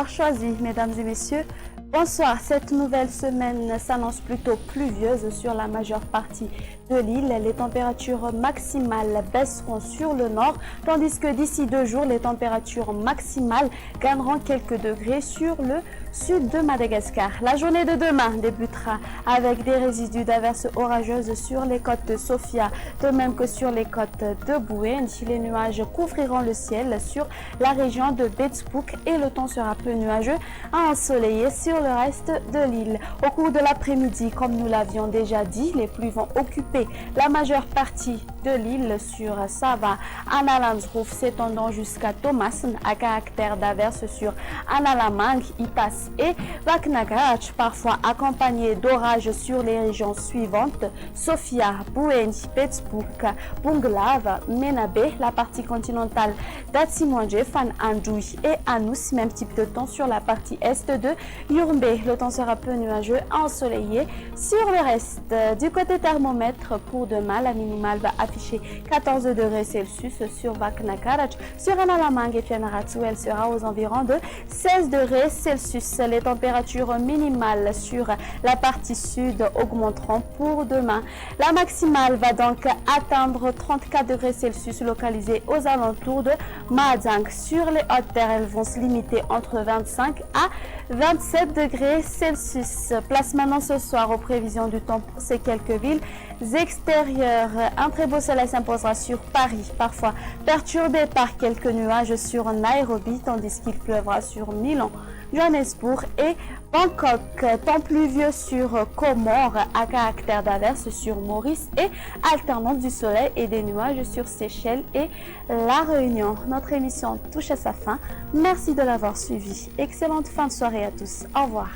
l'avoir choisi, mesdames et messieurs. Bonsoir, cette nouvelle semaine s'annonce plutôt pluvieuse sur la majeure partie de l'île. Les températures maximales baisseront sur le nord, tandis que d'ici 2 jours, les températures maximales gagneront quelques degrés sur le sud de Madagascar. La journée de demain débutera avec des résidus d'averses orageuses sur les côtes de Sofia, de même que sur les côtes de Bouéne. Les nuages couvriront le ciel sur la région de Betsbouk et le temps sera peu nuageux à ensoleillé sur le reste de l'île. Au cours de l'après-midi, comme nous l'avions déjà dit, les pluies vont occuper la majeure partie de l'île sur Sava, Analamsroof s'étendant jusqu'à Thomassen à caractère d'averse sur Analamang, Itas et Vaknagarach, parfois accompagné d'orages sur les régions suivantes: Sofia, Bouéne, Betsbouk, Bunglav, Menabe, la partie continentale d'Atsimwanje, Fan Andouy et Anous. Même type de temps sur la partie est de Yurmbe. Le temps sera peu nuageux, ensoleillé sur le reste. Du côté thermomètre, pour demain, la minimale va afficher 14 degrés Celsius sur Vaknagarach. Sur Analamang et Fianarantsoa, elle sera aux environs de 16 degrés Celsius. Les températures minimales sur la partie sud augmenteront pour demain. La maximale va donc atteindre 34 degrés Celsius localisés aux alentours de Mahajang. Sur les hautes terres, elles vont se limiter entre 25 à 27 degrés Celsius. Place maintenant ce soir aux prévisions du temps pour ces quelques villes extérieures. Un très beau soleil s'imposera sur Paris, parfois perturbé par quelques nuages sur Nairobi, tandis qu'il pleuvra sur Milan, Johannesburg et Bangkok. Temps pluvieux sur Comores à caractère d'averse sur Maurice et alternance du soleil et des nuages sur Seychelles et La Réunion. Notre émission touche à sa fin. Merci de l'avoir suivi. Excellente fin de soirée à tous. Au revoir.